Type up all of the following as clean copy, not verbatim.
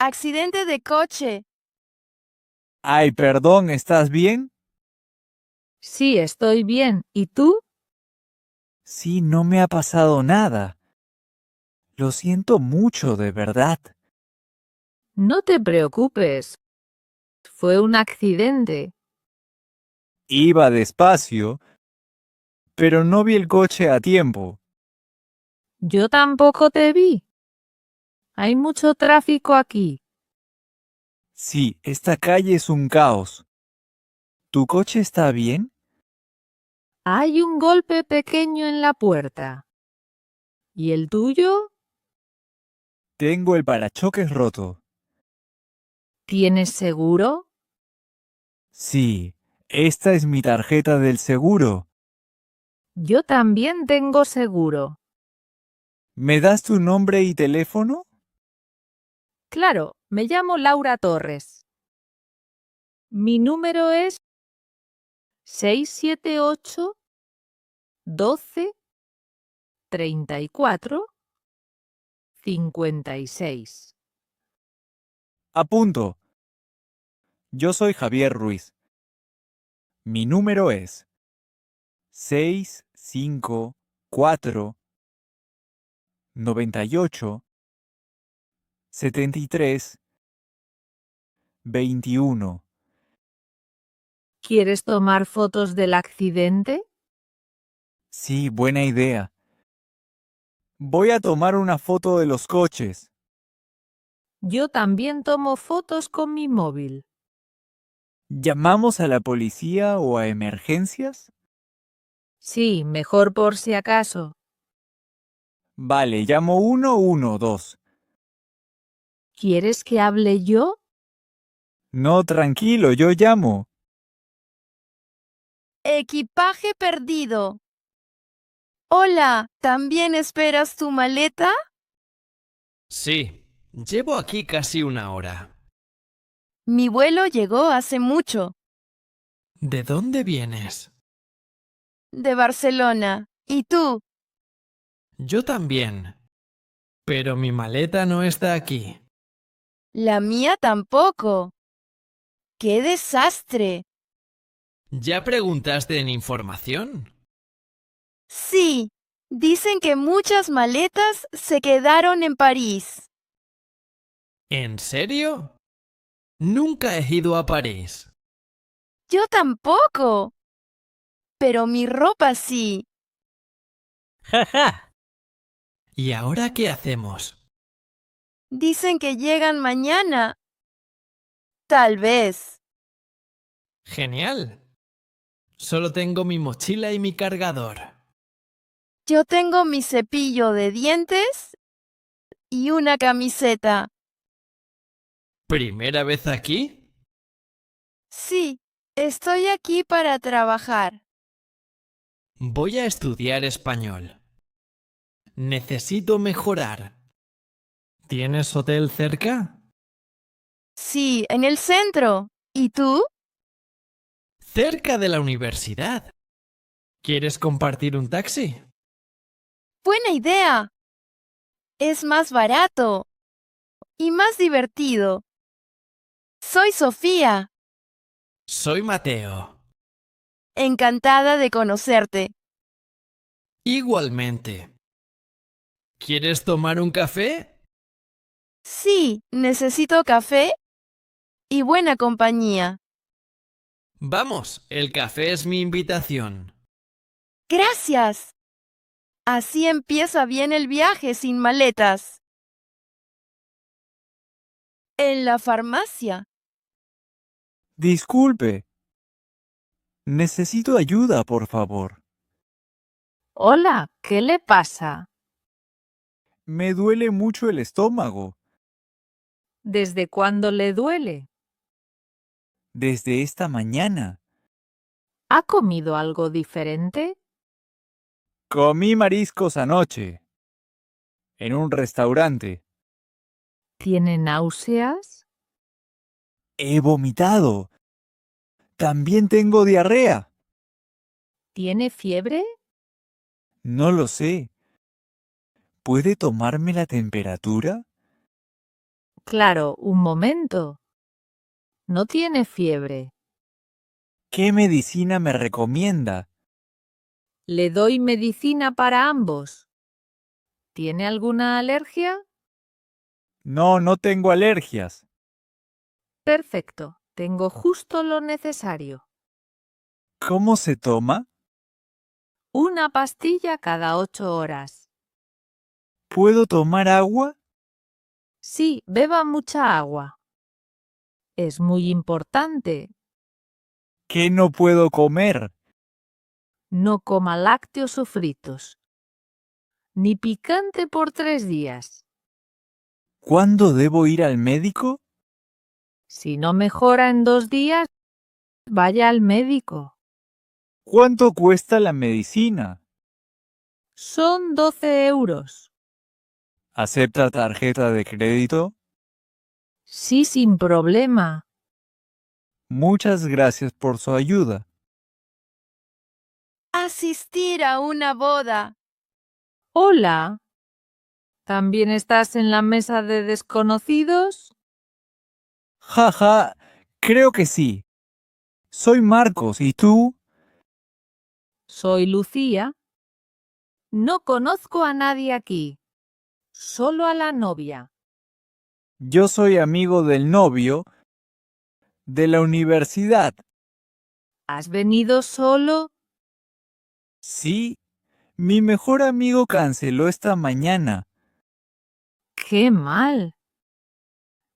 Accidente de coche. Ay, perdón, ¿estás bien? Sí, estoy bien. ¿Y tú? Sí, no me ha pasado nada. Lo siento mucho, de verdad. No te preocupes. Fue un accidente. Iba despacio, pero no vi el coche a tiempo. Yo tampoco te vi. Hay mucho tráfico aquí. Sí, esta calle es un caos. ¿Tu coche está bien? Hay un golpe pequeño en la puerta. ¿Y el tuyo? Tengo el parachoques roto. ¿Tienes seguro? Sí, esta es mi tarjeta del seguro. Yo también tengo seguro. ¿Me das tu nombre y teléfono? Claro, me llamo Laura Torres. Mi número es 678 12 34 56. Apunto. Yo soy Javier Ruiz. Mi número es 654 98 73 21. ¿Quieres tomar fotos del accidente? Sí, buena idea. Voy a tomar una foto de los coches. Yo también tomo fotos con mi móvil. ¿Llamamos a la policía o a emergencias? Sí, mejor por si acaso. Vale, llamo 112. ¿Quieres que hable yo? No, tranquilo, yo llamo. Equipaje perdido. Hola, ¿también esperas tu maleta? Sí, llevo aquí casi una hora. Mi vuelo llegó hace mucho, ¿De dónde vienes? de Barcelona. ¿Y tú? Yo también. Pero mi maleta no está aquí. La mía tampoco. ¡Qué desastre! ¿Ya preguntaste en información? Sí, dicen que muchas maletas se quedaron en París. ¿En serio? Nunca he ido a París. Yo tampoco. Pero mi ropa sí. ¡Ja! ¿Y ahora qué hacemos? Dicen que llegan mañana. Tal vez. Genial. Solo tengo mi mochila y mi cargador. Yo tengo mi cepillo de dientes y una camiseta. ¿Primera vez aquí? Sí, estoy aquí para trabajar. Voy a estudiar español. Necesito mejorar. ¿Tienes hotel cerca? Sí, en el centro. ¿Y tú? Cerca de la universidad. ¿Quieres compartir un taxi? Buena idea. Es más barato y más divertido. Soy Sofía. Soy Mateo. Encantada de conocerte. Igualmente. ¿Quieres tomar un café? Sí, necesito café y buena compañía. Vamos, el café es mi invitación. Gracias. Así empieza bien el viaje sin maletas. En la farmacia. Disculpe. Necesito ayuda, por favor. Hola, ¿qué le pasa? Me duele mucho el estómago. ¿Desde cuándo le duele? Desde esta mañana. ¿Ha comido algo diferente? Comí mariscos anoche. En un restaurante. ¿Tiene náuseas? He vomitado. También tengo diarrea. ¿Tiene fiebre? No lo sé. ¿Puede tomarme la temperatura? Claro, un momento. No tiene fiebre. ¿Qué medicina me recomienda? Le doy medicina para ambos. ¿Tiene alguna alergia? No, no tengo alergias. Perfecto. Tengo justo lo necesario. ¿Cómo se toma? Una pastilla cada 8 horas. ¿Puedo tomar agua? Sí, beba mucha agua. Es muy importante. ¿Qué no puedo comer? No coma lácteos o fritos. Ni picante por 3 días. ¿Cuándo debo ir al médico? Si no mejora en 2 días, vaya al médico. ¿Cuánto cuesta la medicina? Son 12 euros. ¿Acepta tarjeta de crédito? Sí, sin problema. Muchas gracias por su ayuda. Asistir a una boda. Hola. ¿También estás en la mesa de desconocidos? Jaja, creo que sí. Soy Marcos, ¿y tú? Soy Lucía. No conozco a nadie aquí. Solo a la novia. Yo soy amigo del novio de la universidad. ¿Has venido solo? Sí, mi mejor amigo canceló esta mañana. ¡Qué mal!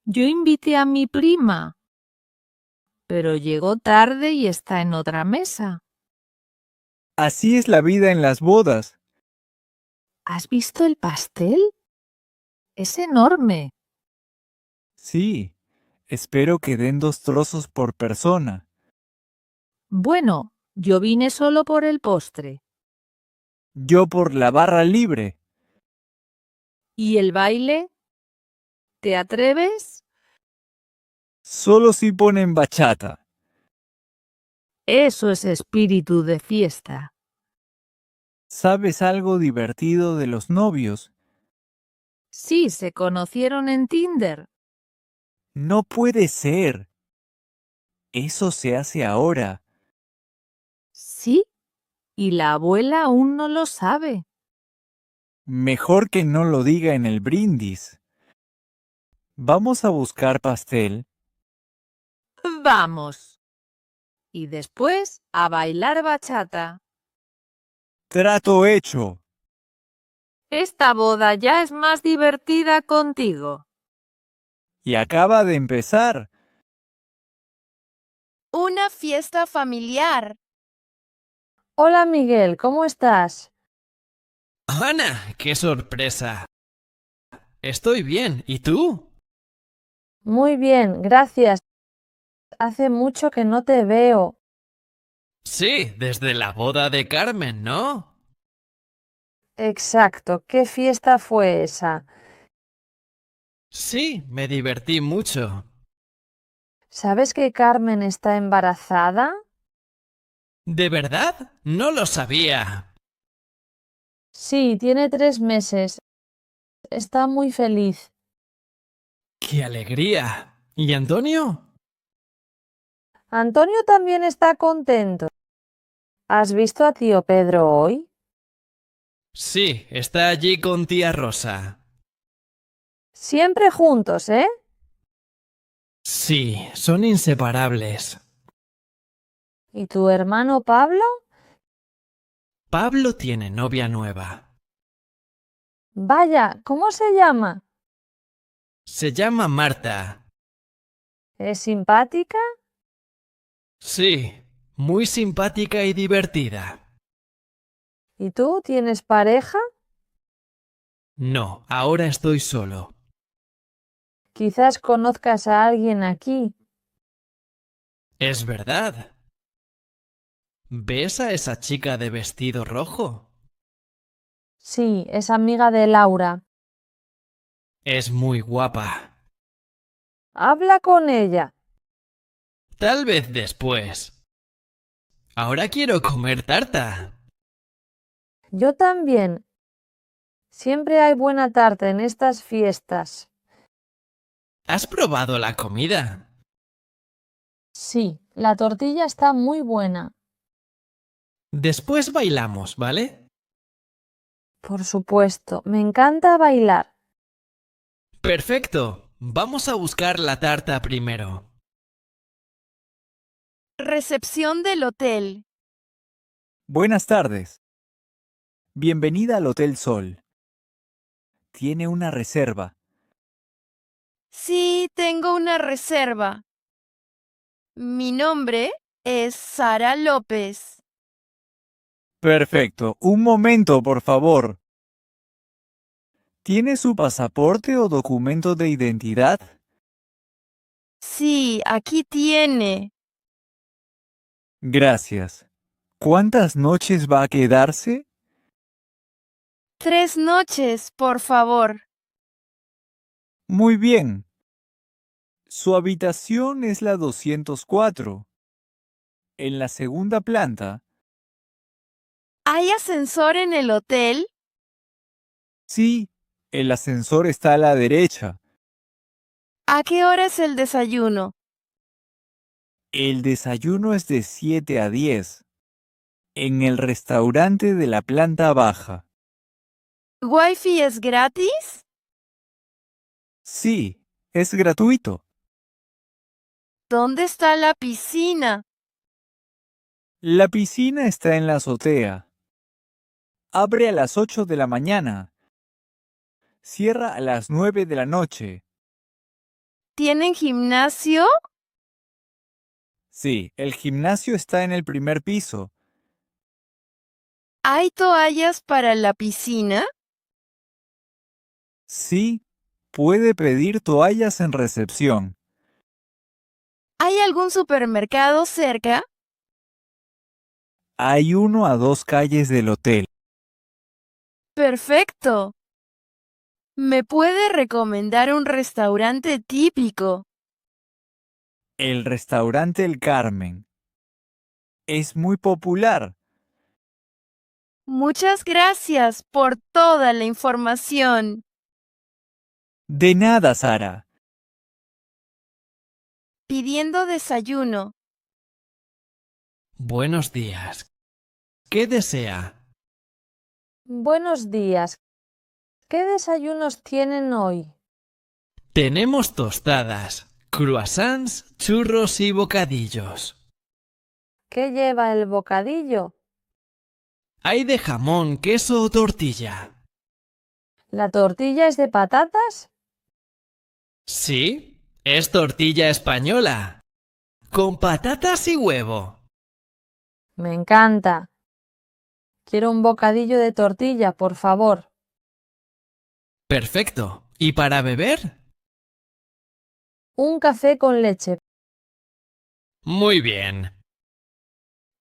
Yo invité a mi prima, pero llegó tarde y está en otra mesa. Así es la vida en las bodas. ¿Has visto el pastel? Es enorme. Sí, espero que den 2 trozos por persona. Bueno, yo vine solo por el postre. Yo por la barra libre. ¿Y el baile? ¿Te atreves? Solo si ponen bachata. Eso es espíritu de fiesta. ¿Sabes algo divertido de los novios? Sí, se conocieron en Tinder. No puede ser. Eso se hace ahora. Sí, y la abuela aún no lo sabe. Mejor que no lo diga en el brindis. Vamos a buscar pastel. Vamos. Y después a bailar bachata. Trato hecho. Esta boda ya es más divertida contigo. Y acaba de empezar. Una fiesta familiar. Hola Miguel, ¿cómo estás? Ana, qué sorpresa. Estoy bien. ¿Y tú? Muy bien, gracias. Hace mucho que no te veo. Sí, desde la boda de Carmen, ¿no? Exacto, ¿qué fiesta fue esa? Sí, me divertí mucho. ¿Sabes que Carmen está embarazada? ¿De verdad? No lo sabía. Sí, tiene 3 meses. Está muy feliz. ¡Qué alegría! ¿Y Antonio? Antonio también está contento. ¿Has visto a tío Pedro hoy? Sí, está allí con tía Rosa. Siempre juntos, ¿eh? Sí, son inseparables. ¿Y tu hermano Pablo? Pablo tiene novia nueva. Vaya, ¿cómo se llama? Se llama Marta. ¿Es simpática? Sí, muy simpática y divertida. ¿Y tú tienes pareja? No, ahora estoy solo. Quizás conozcas a alguien aquí. ¿Es verdad? ¿Ves a esa chica de vestido rojo? Sí, es amiga de Laura. Es muy guapa. Habla con ella. Tal vez después. Ahora quiero comer tarta. Yo también. Siempre hay buena tarta en estas fiestas. ¿Has probado la comida? Sí, la tortilla está muy buena. Después bailamos, ¿vale? Por supuesto, me encanta bailar. Perfecto. Vamos a buscar la tarta primero. Recepción del hotel. Buenas tardes. Bienvenida al Hotel Sol. Tiene una reserva. Sí, tengo una reserva. Mi nombre es Sara López. Perfecto. Un momento, por favor. ¿Tiene su pasaporte o documento de identidad? Sí, aquí tiene. Gracias. ¿Cuántas noches va a quedarse? 3 noches, por favor. Muy bien. Su habitación es la 204. En la segunda planta. ¿Hay ascensor en el hotel? Sí, el ascensor está a la derecha. ¿A qué hora es el desayuno? El desayuno es de 7 a 10. En el restaurante de la planta baja. ¿Wi-Fi es gratis? Sí, es gratuito. ¿Dónde está la piscina? La piscina está en la azotea. Abre a las 8 de la mañana. Cierra a las 9 de la noche. ¿Tienen gimnasio? Sí, el gimnasio está en el primer piso. ¿Hay toallas para la piscina? Sí, puede pedir toallas en recepción. ¿Hay algún supermercado cerca? Hay uno a 2 calles del hotel. Perfecto. ¿Me puede recomendar un restaurante típico? El restaurante El Carmen. Es muy popular. Muchas gracias por toda la información. De nada, Sara. Pidiendo desayuno. Buenos días. ¿Qué desea? Buenos días. ¿Qué desayunos tienen hoy? Tenemos tostadas, croissants, churros y bocadillos. ¿Qué lleva el bocadillo? Hay de jamón, queso o tortilla. ¿La tortilla es de patatas? Sí, es tortilla española. Con patatas y huevo. Me encanta. Quiero un bocadillo de tortilla, por favor. Perfecto. ¿Y para beber? Un café con leche. Muy bien.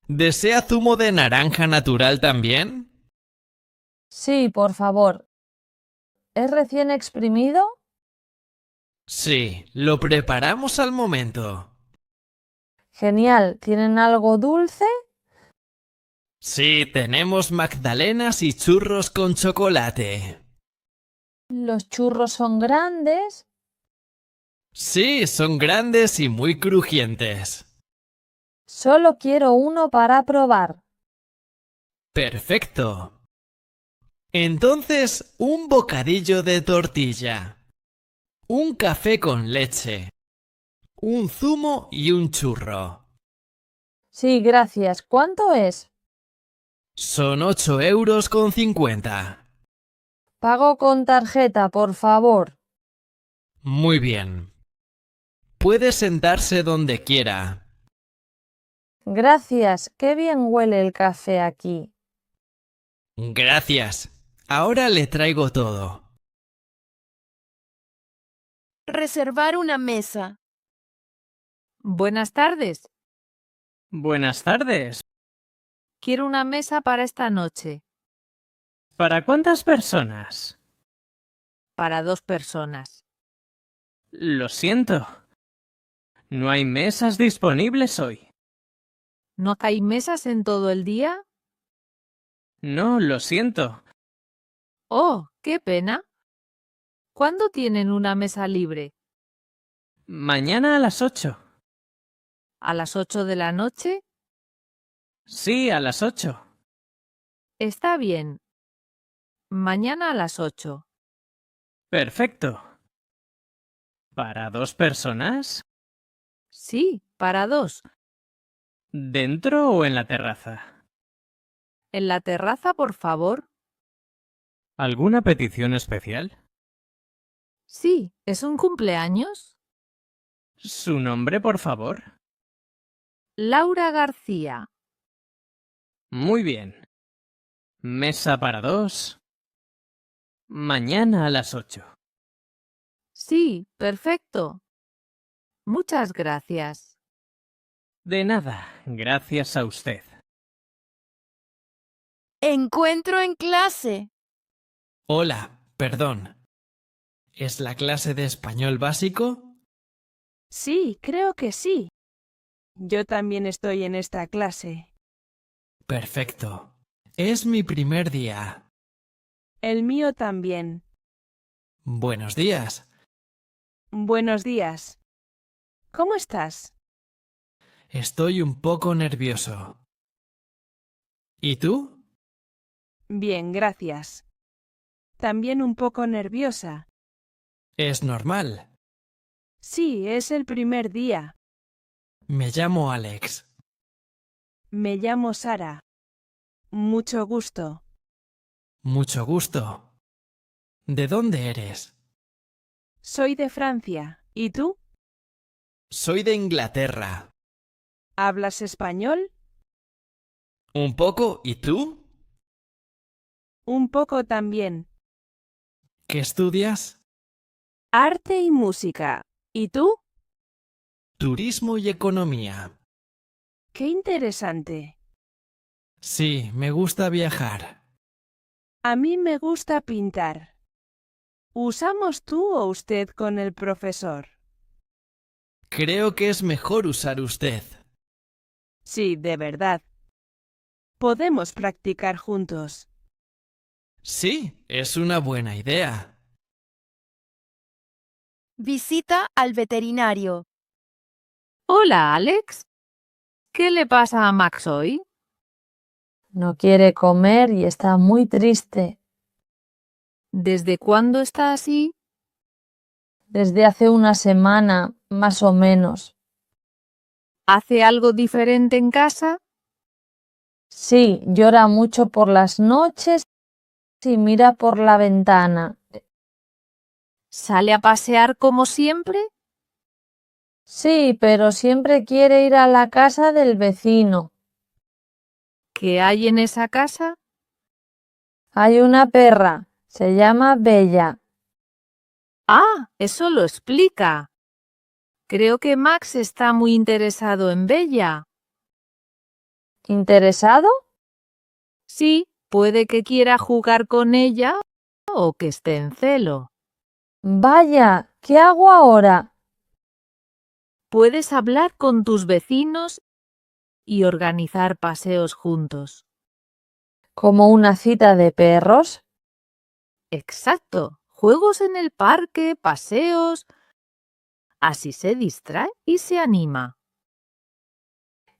¿Desea zumo de naranja natural también? Sí, por favor. ¿Es recién exprimido? Sí, lo preparamos al momento. Genial. ¿Tienen algo dulce? Sí, tenemos magdalenas y churros con chocolate. ¿Los churros son grandes? Sí, son grandes y muy crujientes. Solo quiero uno para probar. Perfecto. Entonces, un bocadillo de tortilla, un café con leche, un zumo y un churro. Sí, gracias. ¿Cuánto es? Son 8,50 €. Pago con tarjeta, por favor. Muy bien. Puede sentarse donde quiera. Gracias. Qué bien huele el café aquí. Gracias. Ahora le traigo todo. Reservar una mesa. Buenas tardes. Buenas tardes. Quiero una mesa para esta noche, ¿Para cuántas personas? para 2 personas. Lo siento. No hay mesas disponibles hoy. ¿No hay mesas en todo el día? No, lo siento. Oh, qué pena. ¿Cuándo tienen una mesa libre? Mañana a las 8. ¿A las 8 de la noche? Sí, a las 8. Está bien. Mañana a las 8. Perfecto. ¿Para 2 personas? Sí, para 2. ¿Dentro o en la terraza? En la terraza, por favor. ¿Alguna petición especial? Sí, ¿es un cumpleaños? ¿Su nombre, por favor? Laura García. Muy bien. Mesa para 2. Mañana a las 8. Sí, perfecto. Muchas gracias. De nada, gracias a usted. Encuentro en clase. Hola, perdón. ¿Es la clase de español básico? Sí, creo que sí. Yo también estoy en esta clase. Perfecto. Es mi primer día. El mío también. Buenos días. Buenos días. ¿Cómo estás? Estoy un poco nervioso. ¿Y tú? Bien, gracias. También un poco nerviosa. Es normal. Sí, es el primer día. Me llamo Alex. Me llamo Sara. Mucho gusto. Mucho gusto. ¿De dónde eres? Soy de Francia. ¿Y tú? Soy de Inglaterra. ¿Hablas español? ¿Un poco? ¿Y tú? Un poco también. ¿Qué estudias? Arte y música. ¿Y tú? Turismo y economía. Qué interesante. Sí, me gusta viajar. A mí me gusta pintar. ¿Usamos tú o usted con el profesor? Creo que es mejor usar usted. Sí, de verdad. Podemos practicar juntos. Sí, es una buena idea. Visita al veterinario. Hola, Alex. ¿Qué le pasa a Max hoy? No quiere comer y está muy triste. ¿Desde cuándo está así? Desde hace una semana, más o menos. ¿Hace algo diferente en casa? Sí, llora mucho por las noches y mira por la ventana. ¿Sale a pasear como siempre? Sí, pero siempre quiere ir a la casa del vecino. ¿Qué hay en esa casa? Hay una perra, se llama Bella. Ah, eso lo explica. Creo que Max está muy interesado en Bella. ¿Interesado? Sí, puede que quiera jugar con ella o que esté en celo. Vaya, ¿qué hago ahora? Puedes hablar con tus vecinos y organizar paseos juntos. ¿Como una cita de perros? Exacto. Juegos en el parque, paseos. Así se distrae y se anima.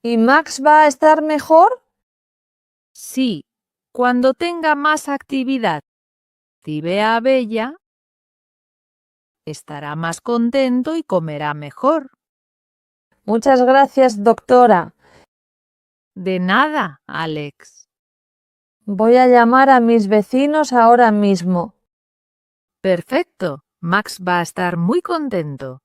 ¿Y Max va a estar mejor? Sí, cuando tenga más actividad y vea a Bella, estará más contento y comerá mejor. Muchas gracias, doctora. De nada, Alex. Voy a llamar a mis vecinos ahora mismo. Perfecto. Max va a estar muy contento.